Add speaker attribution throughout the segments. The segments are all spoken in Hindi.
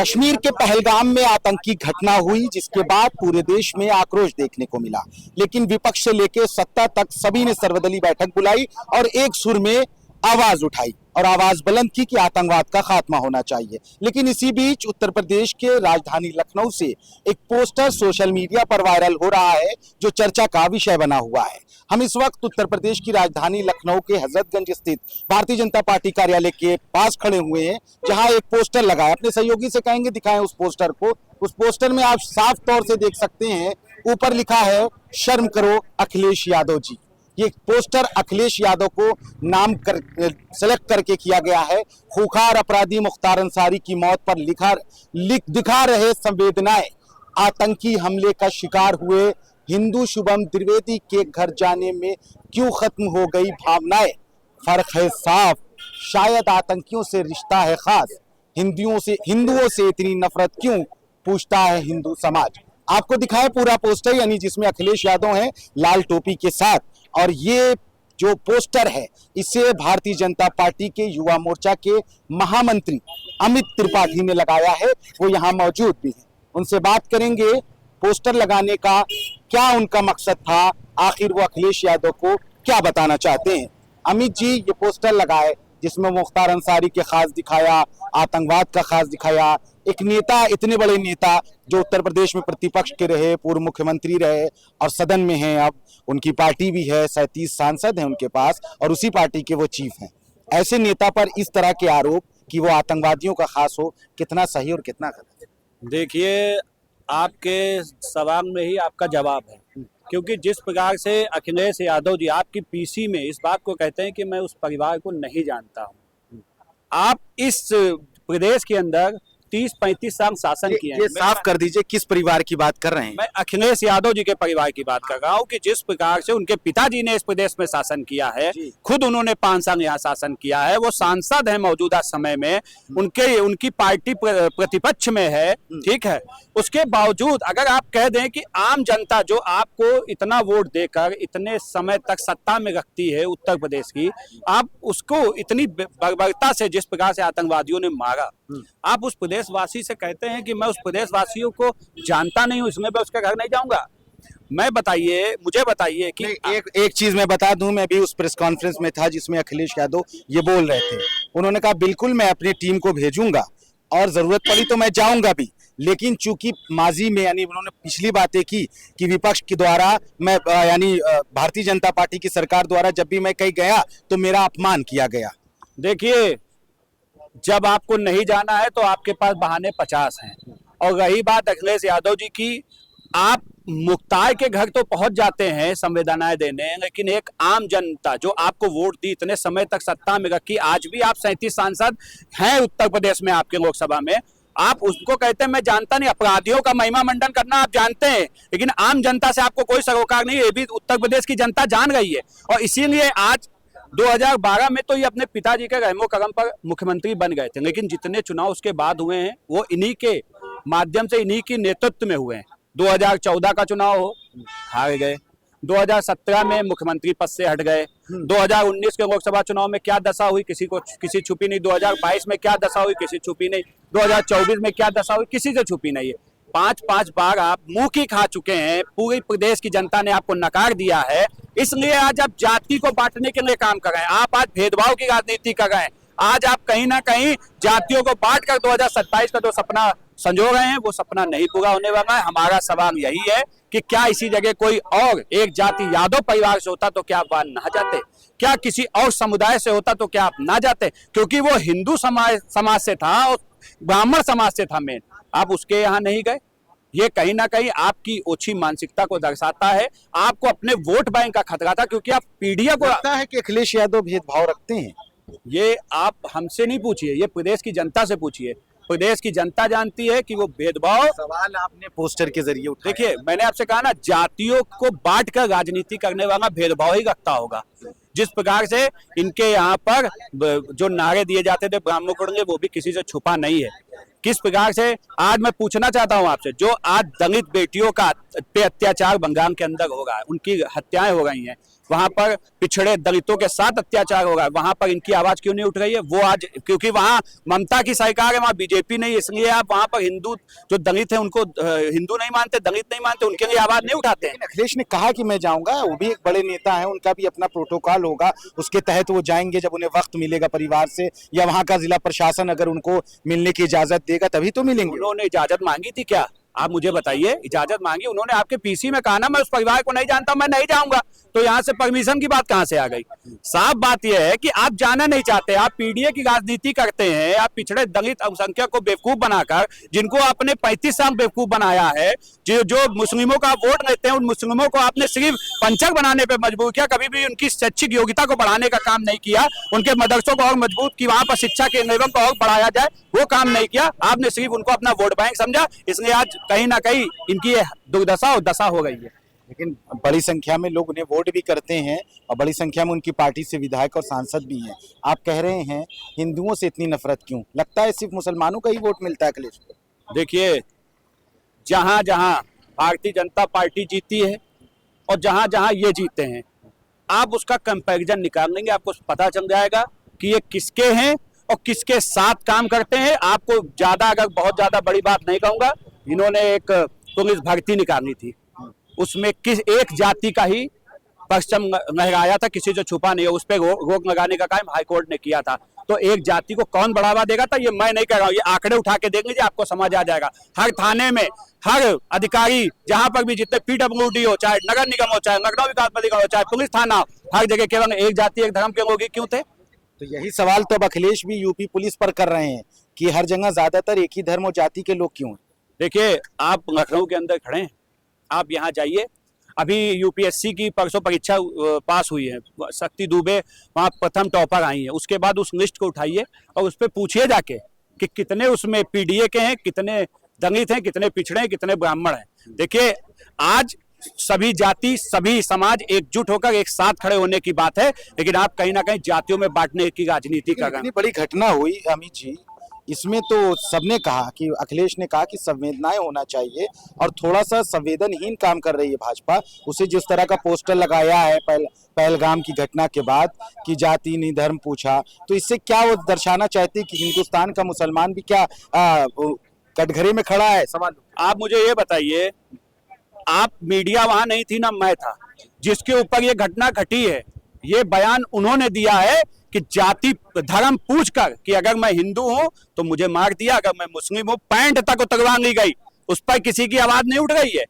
Speaker 1: कश्मीर के पहलगाम में आतंकी घटना हुई, जिसके बाद पूरे देश में आक्रोश देखने को मिला। लेकिन विपक्ष से लेकर सत्ता तक सभी ने सर्वदलीय बैठक बुलाई और एक सुर में आवाज उठाई और आवाज बुलंद की कि आतंकवाद का खात्मा होना चाहिए। लेकिन इसी बीच उत्तर प्रदेश के राजधानी लखनऊ से एक पोस्टर सोशल मीडिया पर वायरल हो रहा है, जो चर्चा का विषय बना हुआ है। हम इस वक्त उत्तर प्रदेश की राजधानी लखनऊ के हजरतगंज स्थित भारतीय जनता पार्टी कार्यालय के पास खड़े हुए हैं, जहां एक पोस्टर लगा है। अपने सहयोगी से कहेंगे दिखाएं उस पोस्टर को। उस पोस्टर में आप साफ तौर से देख सकते हैं, ऊपर लिखा है शर्म करो अखिलेश यादव जी। ये पोस्टर अखिलेश यादव को नाम सेलेक्ट करके किया गया है। खूंखार अपराधी मुख्तार अंसारी की मौत पर दिखा रहे संवेदनाएं, आतंकी हमले का शिकार हुए हिंदू शुभम द्विवेदी के घर जाने में क्यों खत्म हो गई भावनाएं, फर्क है साफ, शायद आतंकियों से रिश्ता है खास, हिंदुओं से इतनी नफरत क्यों, पूछता है हिंदू समाज। आपको दिखाए पूरा पोस्टर, यानी जिसमें अखिलेश यादव हैं लाल टोपी के साथ। और ये जो पोस्टर है, इसे भारतीय जनता पार्टी के युवा मोर्चा के महामंत्री अमित त्रिपाठी ने लगाया है। वो यहाँ मौजूद भी हैं, उनसे बात करेंगे। पोस्टर लगाने का क्या उनका मकसद था, आखिर वो अखिलेश यादव को क्या बताना चाहते हैं। अमित जी, ये पोस्टर लगाए जिसमें मुख्तार अंसारी के खास दिखाया, आतंकवाद का खास दिखाया, एक नेता, इतने बड़े नेता जो उत्तर प्रदेश में प्रतिपक्ष के रहे, पूर्व मुख्यमंत्री रहे और सदन में हैं, अब उनकी पार्टी भी है, 37 सांसद हैं उनके पास और उसी पार्टी के वो चीफ हैं। ऐसे नेता पर इस तरह के आरोप कि वो आतंकवादियों का खास हो, कितना सही और कितना गलत?
Speaker 2: देखिए, आपके सवाल में ही आपका जवाब है, क्योंकि जिस प्रकार से अखिलेश यादव जी आपकी पीसी में इस बात को कहते हैं कि मैं उस परिवार को नहीं जानता हूं। आप इस प्रदेश के अंदर 30-35 साल शासन किए हैं।
Speaker 1: ये साफ कर दीजिए किस परिवार की बात कर रहे हैं?
Speaker 2: मैं अखिलेश यादव जी के परिवार की बात कर रहा हूँ कि जिस प्रकार से उनके पिताजी ने इस प्रदेश में शासन किया है, खुद उन्होंने 5 साल यहाँ शासन किया है, वो सांसद है मौजूदा समय में, उनकी पार्टी प्रतिपक्ष में है, ठीक है। उसके बावजूद अगर आप कह दें कि आम जनता जो आपको इतना वोट देकर इतने समय तक सत्ता में रखती है उत्तर प्रदेश की, आप उसको इतनी बर्बरता से जिस प्रकार से आतंकवादियों ने मारा, आप उस प्रदेशवासी से कहते हैं कि मैं उस प्रदेशवासियों को जानता नहीं हूं, इसलिए मैं उसके घर नहीं जाऊंगा। मुझे बताइए कि
Speaker 1: एक चीज मैं बता दूं, मैं भी उस प्रेस कॉन्फ्रेंस में था जिसमें अखिलेश यादव ये बोल रहे थे। उन्होंने कहा बिल्कुल मैं अपनी टीम को भेजूंगा और जरूरत पड़ी तो मैं जाऊंगा भी, लेकिन चूंकि माजी में, यानी उन्होंने पिछली बातें की कि विपक्ष के द्वारा मैं, यानी भारतीय जनता पार्टी की सरकार द्वारा जब भी मैं कहीं गया तो मेरा अपमान किया गया।
Speaker 2: देखिए, जब आपको नहीं जाना है तो आपके पास बहाने 50 हैं। और रही बात अखिलेश यादव जी की, आप मुख्तार के घर तो पहुंच जाते हैं संवेदनाएं देने, लेकिन एक आम जनता जो आपको वोट दी, इतने समय तक सत्ता में रखी, आज भी आप 37 सांसद हैं उत्तर प्रदेश में आपके लोकसभा में, आप उसको कहते हैं मैं जानता नहीं। अपराधियों का महिमा मंडन करना आप जानते हैं, लेकिन आम जनता से आपको कोई सरोकार नहीं है, ये भी उत्तर प्रदेश की जनता जान रही है। और इसीलिए आज 2012 में तो ये अपने पिताजी के रहमो करम पर मुख्यमंत्री बन गए थे, लेकिन जितने चुनाव उसके बाद हुए हैं वो इन्हीं के माध्यम से, इन्हीं के नेतृत्व में हुए हैं। 2014 का चुनाव हो, हार गए। 2017 में मुख्यमंत्री पद से हट गए। 2019 के लोकसभा चुनाव में क्या दशा हुई किसी छुपी नहीं। 2022 में क्या दशा हुई किसी छुपी नहीं। 2024 में क्या दशा हुई किसी से छुपी नहीं है। 5-5 बार आप मुंह की खा चुके हैं, पूरी प्रदेश की जनता ने आपको नकार दिया है। इसलिए आज आप जाति को बांटने के लिए काम कर रहे हैं, आप आज भेदभाव की राजनीति कर रहे हैं। आज आप कहीं ना कहीं जातियों को बांट कर 2027 का जो सपना संजो रहे हैं, वो सपना नहीं पूरा होने वाला है। हमारा सवाल यही है कि क्या इसी जगह कोई और एक जाति यादव परिवार से होता तो क्या आप वहां ना जाते? क्या किसी और समुदाय से होता तो क्या आप ना जाते? क्योंकि वो हिंदू समाज से था और ब्राह्मण समाज से था मेन, आप उसके यहाँ नहीं गए। ये कहीं ना कहीं आपकी ओछी मानसिकता को दर्शाता है, आपको अपने वोट बैंक का खतरा था, क्योंकि आप पीढ़ियों को
Speaker 1: लगता है कि अखिलेश यादव भेदभाव रखते हैं।
Speaker 2: ये आप हमसे नहीं पूछिए, ये प्रदेश की जनता से पूछिए। प्रदेश की जनता जानती है कि वो भेदभाव,
Speaker 1: सवाल आपने पोस्टर के जरिए उठाया।
Speaker 2: देखिए, मैंने आपसे कहा ना, जातियों को बांट कर राजनीति करने वाला भेदभाव ही रखता होगा। जिस प्रकार से इनके यहाँ पर जो नारे दिए जाते थे ब्राह्मणों को, वो भी किसी से छुपा नहीं है। किस प्रकार से आज मैं पूछना चाहता हूं आपसे, जो आज दलित बेटियों का पे अत्याचार बंगाल के अंदर हो रहा है, उनकी हत्याएं हो रही हैं, वहां पर पिछड़े दलितों के साथ अत्याचार हो रहा है, वहां पर इनकी आवाज क्यों नहीं उठ रही है? वो आज क्योंकि वहां ममता की सरकार है, वहां बीजेपी नहीं, इसलिए आप वहां पर हिंदू जो दलित है उनको हिंदू नहीं मानते, दलित नहीं मानते, उनके लिए आवाज नहीं उठाते हैं।
Speaker 1: अखिलेश ने कहा कि मैं जाऊंगा, वो भी एक बड़े नेता है, उनका भी अपना प्रोटोकॉल होगा, उसके तहत वो जाएंगे जब उन्हें वक्त मिलेगा परिवार से, या वहां का जिला प्रशासन अगर उनको मिलने की इजाजत देगा तभी तो मिलेंगे।
Speaker 2: उन्होंने इजाजत मांगी थी क्या? आप मुझे बताइए, इजाजत मांगी उन्होंने? आपके पीसी में कहा ना मैं उस परिवार को नहीं जानता, मैं नहीं जाऊंगा, तो यहाँ से परमिशन की बात कहां से आ गई? साफ बात यह है कि आप जाना नहीं चाहते, आप पीडीए की राजनीति करते हैं, आप पिछड़े दलित अल्पसंख्यक को बेवकूफ बनाकर, जिनको आपने 35 साल बेवकूफ बनाया है, जो मुस्लिमों का वोट लेते हैं, उन मुस्लिमों को आपने सिर्फ पंचक बनाने पर मजबूर किया, कभी भी उनकी शैक्षिक योग्यता को बढ़ाने का काम नहीं किया, उनके मदरसों को और मजबूत की वहां पर शिक्षा के निगम को और बढ़ाया जाए, वो काम नहीं किया। आपने सिर्फ उनको अपना वोट बैंक समझा, इसलिए आज कहीं ना कहीं इनकी दुर्दशा और दशा हो गई है।
Speaker 1: लेकिन बड़ी संख्या में लोग उन्हें वोट भी करते हैं और बड़ी संख्या में उनकी पार्टी से विधायक और सांसद भी हैं। आप कह रहे हैं हिंदुओं से इतनी नफरत क्यों? लगता है सिर्फ मुसलमानों का ही वोट मिलता है अखिलेश को।
Speaker 2: देखिए, जहां जहां भारतीय जनता पार्टी जीती है और जहां जहां ये जीते हैं, आप उसका कंपैरिजन निकाल लेंगे, आपको पता चल जाएगा कि ये किसके हैं और किसके साथ काम करते हैं। आपको ज्यादा, अगर बहुत ज्यादा बड़ी बात नहीं कहूंगा, इन्होंने एक पुलिस भर्ती निकालनी थी, उसमें किस एक जाति का ही परचम लहराया था, किसी जो छुपा नहीं है, उस पर रोक लगाने का काम हाईकोर्ट ने किया था। तो एक जाति को कौन बढ़ावा देगा था? ये मैं नहीं कह रहा हूँ, ये आंकड़े उठा के देख लीजिए, आपको समझ आ जाएगा। हर थाने में हर अधिकारी, जहां पर भी जितने पीडब्ल्यूडी हो, चाहे नगर निगम हो, चाहे लखनऊ विकास प्राधिकरण हो, चाहे पुलिस थाना हो, हर जगह केवल एक जाति एक धर्म के लोग ही क्यों थे?
Speaker 1: तो यही सवाल तो अब अखिलेश भी यूपी पुलिस पर कर रहे हैं कि हर जगह ज्यादातर एक ही धर्म और जाति के लोग क्यों हैं?
Speaker 2: देखिए, आप लखनऊ के अंदर खड़े हैं, आप यहाँ जाइए, अभी यूपीएससी की परसों परीक्षा पास हुई है, शक्ति दुबे वहाँ प्रथम टॉपर आई है, उसके बाद उस लिस्ट को उठाइए और उस पर पूछिए जाके कि कितने उसमें पीडीए के हैं, कितने दलित हैं, कितने पिछड़े हैं, कितने ब्राह्मण हैं। देखिए, आज सभी जाति, सभी समाज एकजुट होकर एक साथ खड़े होने की बात है, लेकिन आप कहीं ना कहीं जातियों में बांटने की राजनीति कर रहे हैं।
Speaker 1: इतनी बड़ी घटना हुई अमित जी, इसमें तो सबने कहा कि अखिलेश ने कहा कि संवेदनाएं होना चाहिए और थोड़ा सा संवेदनहीन काम कर रही है भाजपा। उसे जिस तरह का पोस्टर लगाया है पहलगाम की घटना के बाद कि जाति नहीं धर्म पूछा, तो इससे क्या वो दर्शाना चाहते कि हिंदुस्तान का मुसलमान भी क्या कटघरे में खड़ा है? सवाल
Speaker 2: आप मुझे ये बताइए, आप मीडिया वहां नहीं थी ना मैं था, जिसके ऊपर ये घटना घटी है, ये बयान उन्होंने दिया है कि जाति धर्म पूछकर कि अगर मैं हिंदू हूं तो मुझे मार दिया, अगर मैं मुस्लिम हूं पैंट तक उतरवा ली गई, उस पर किसी की आवाज नहीं उठ रही है।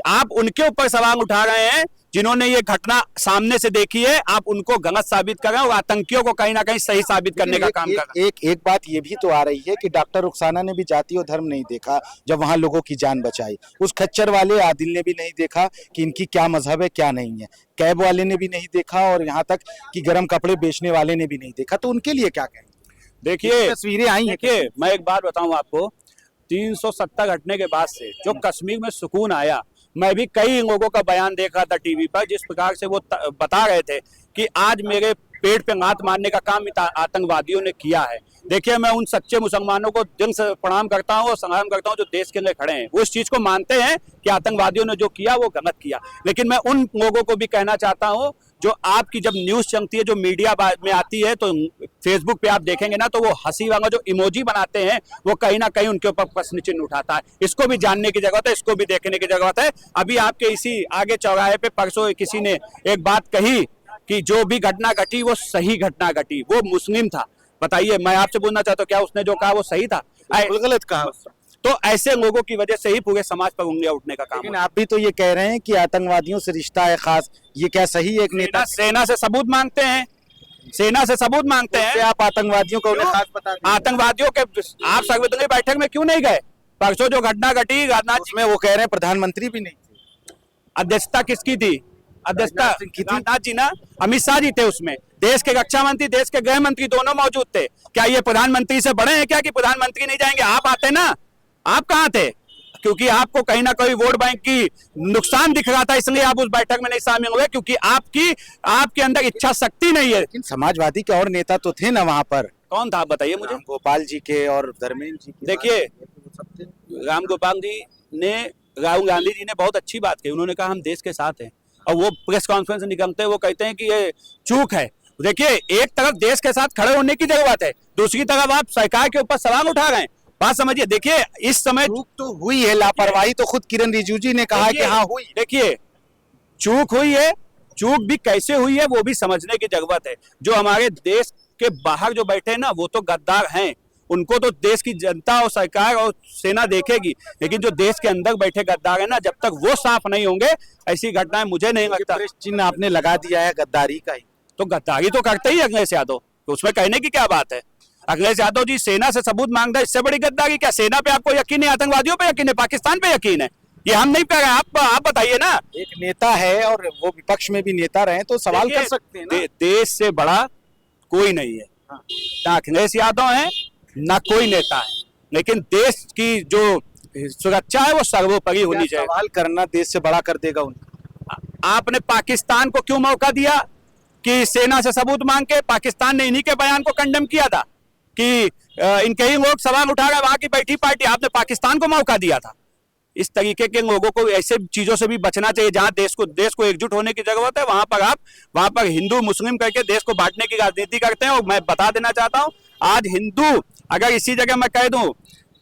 Speaker 2: आप उनके ऊपर सवाल उठा रहे हैं जिन्होंने ये घटना सामने से देखी है, आप उनको गलत साबित कर रहे हैं और आतंकियों को कहीं ना कहीं सही साबित करने का काम कर रहे हैं।
Speaker 1: एक बात ये भी तो आ रही है कि डॉक्टर रुखसाना ने भी जाति और धर्म नहीं देखा जब वहां लोगों की जान बचाई। उस खच्चर वाले आदिल ने भी नहीं देखा कि इनकी क्या मजहब है क्या नहीं है, कैब वाले ने भी नहीं देखा और यहाँ तक कि गर्म कपड़े बेचने वाले ने भी नहीं देखा। तो उनके लिए क्या कहें?
Speaker 2: देखिए,
Speaker 1: तस्वीरें आई हैं।
Speaker 2: देखिए, मैं एक बात बताऊं आपको, 370 घटने के बाद से जो कश्मीर में सुकून आया, मैं भी कई लोगों का बयान देख रहा था टीवी पर, जिस प्रकार से वो बता रहे थे कि आज मेरे पेट पे लात मारने का काम आतंकवादियों ने किया है। देखिए, मैं उन सच्चे मुसलमानों को दिल से प्रणाम करता हूं और सलाम करता हूं जो देश के लिए खड़े हैं, वो इस चीज को मानते हैं कि आतंकवादियों ने जो किया वो गलत किया। लेकिन मैं उन लोगों को भी कहना चाहता हूं जो आपकी जब न्यूज चलती है, जो मीडिया में आती है, तो फेसबुक पे आप देखेंगे ना, तो वो हंसी वाला जो इमोजी बनाते हैं वो कहीं ना कहीं उनके ऊपर प्रश्न चिन्ह उठाता है। इसको भी जानने की जरूरत है, इसको भी देखने की जरूरत है। अभी आपके इसी आगे चौराहे पे परसों किसी ने एक बात कही कि जो भी घटना घटी वो सही घटना घटी, वो मुस्लिम था। बताइए, मैं आपसे पूछना चाहता हूँ, क्या उसने जो कहा वो सही था?
Speaker 1: गलत कहा।
Speaker 2: तो ऐसे लोगों की वजह से ही पूरे समाज पर उंगलियां उठने का काम।
Speaker 1: लेकिन आप भी तो ये कह रहे हैं कि आतंकवादियों से रिश्ता है खास, ये क्या सही है? एक नेता
Speaker 2: सेना से सबूत मांगते हैं, सेना से सबूत मांगते हैं।
Speaker 1: आप आतंकवादियों को उन्हें खास बता दें।
Speaker 2: आतंकवादियों के आप सर्वदलीय बैठक में क्यों नहीं गए? परसों जो घटना घटी राजनाथ
Speaker 1: में, वो कह रहे हैं प्रधानमंत्री भी नहीं थे।
Speaker 2: अध्यक्षता किसकी थी? अध्यक्षता राजनाथ जी ना, अमित शाह जी थे उसमें, देश के रक्षा मंत्री, देश के गृह मंत्री दोनों मौजूद थे। क्या ये प्रधानमंत्री से बड़े हैं क्या कि प्रधानमंत्री नहीं जाएंगे? आप आते ना, आप कहाँ थे? क्योंकि आपको कहीं ना कहीं वोट बैंक की नुकसान दिख रहा था, इसलिए आप उस बैठक में नहीं शामिल हुए, क्योंकि आपके अंदर इच्छा शक्ति नहीं है।
Speaker 1: लेकिन समाजवादी के और नेता तो थे ना वहां पर।
Speaker 2: कौन था बताइए मुझे?
Speaker 1: गोपाल जी के और धर्मेंद्र जी के।
Speaker 2: देखिए, राम गोपाल जी ने, राहुल गांधी जी ने बहुत अच्छी बात कही, उन्होंने कहा हम देश के साथ हैं। और वो प्रेस कॉन्फ्रेंस निकलते हैं, वो कहते हैं कि ये चूक है। देखिए, एक तरफ देश के साथ खड़े होने की जरूरत है, दूसरी तरफ आप सरकार के ऊपर सवाल उठा रहे हैं। बात समझिए, देखिए इस समय
Speaker 1: चूक तो हुई है, लापरवाही तो खुद किरण रिजिजू जी ने कहा है कि हाँ हुई।
Speaker 2: देखिए, चूक हुई है, चूक भी कैसे हुई है वो भी समझने की जरूरत है। जो हमारे देश के बाहर जो बैठे हैं ना, वो तो गद्दार हैं, उनको तो देश की जनता और सरकार और सेना देखेगी, लेकिन जो देश के अंदर बैठे गद्दार है ना, जब तक वो साफ नहीं होंगे ऐसी घटनाएं मुझे नहीं लगता।
Speaker 1: चिन्ह आपने लगा दिया है गद्दारी का ही,
Speaker 2: तो गद्दारी तो करते ही अखिलेश यादव, तो उसमें कहने की क्या बात है। अखिलेश यादव जी सेना से सबूत मांगता है, इससे बड़ी गद्दारी क्या। सेना पे आपको यकीन है, आतंकवादियों पे यकीन है, पाकिस्तान पे यकीन है, ये हम नहीं कह रहे, आप बताइए ना।
Speaker 1: एक नेता है और वो विपक्ष में भी नेता रहे तो सवाल कर सकते हैं ना।
Speaker 2: देश से बड़ा कोई नहीं है, ना अखिलेश यादव है ना कोई नेता है, लेकिन देश की जो सुरक्षा है वो सर्वोपरि होनी चाहिए।
Speaker 1: सवाल करना देश से बड़ा कर देगा उनको।
Speaker 2: आपने पाकिस्तान को क्यों मौका दिया कि सेना से सबूत मांग के? पाकिस्तान ने इन्हीं के बयान को कंडेम किया था कि इनके ही लोग सवाल उठा रहे, वहां की बैठी पार्टी, आपने पाकिस्तान को मौका दिया था। इस तरीके के लोगों को ऐसे चीजों से भी बचना चाहिए। जहां देश को एकजुट होने की जरूरत है, वहां पर हिंदू मुस्लिम करके देश को बांटने की राजनीति करते हैं। और मैं बता देना चाहता हूं, आज हिंदू, अगर इसी जगह मैं कह दूं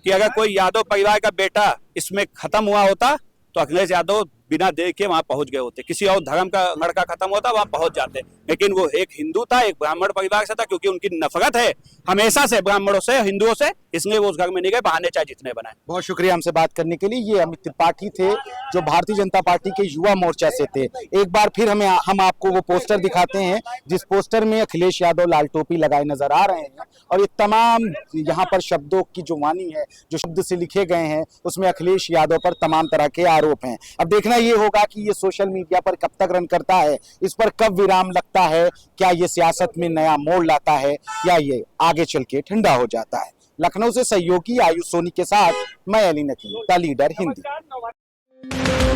Speaker 2: कि अगर कोई यादव परिवार का बेटा इसमें खत्म हुआ होता तो अखिलेश यादव बिना देखे वहां पहुंच गए होते। किसी और धर्म का लड़का खत्म होता वहां पहुंच जाते, लेकिन वो एक हिंदू था, एक ब्राह्मण परिवार से था, क्योंकि उनकी नफरत है हमेशा से ब्राह्मणों से, हिंदुओं से, इसलिए वो उस घर में नहीं गए, बहाने चाहे जितने बनाए।
Speaker 1: बहुत शुक्रिया हमसे बात करने के लिए। ये अमित त्रिपाठी थे जो भारतीय जनता पार्टी के युवा मोर्चा से थे। एक बार फिर हम आपको वो पोस्टर दिखाते हैं जिस पोस्टर में अखिलेश यादव लाल टोपी लगाए नजर आ रहे हैं, और ये तमाम यहाँ पर शब्दों की जो वाणी है, जो शब्द से लिखे गए हैं, उसमें अखिलेश यादव पर तमाम तरह के आरोप हैं। अब देखना ये होगा कि ये सोशल मीडिया पर कब तक रन करता है, इस पर कब विराम लगता है, क्या ये सियासत में नया मोड़ लाता है या ये आगे चल के ठंडा हो जाता है। लखनऊ से सहयोगी आयुष सोनी के साथ मैं अली नकीम, द लीडर हिंदी।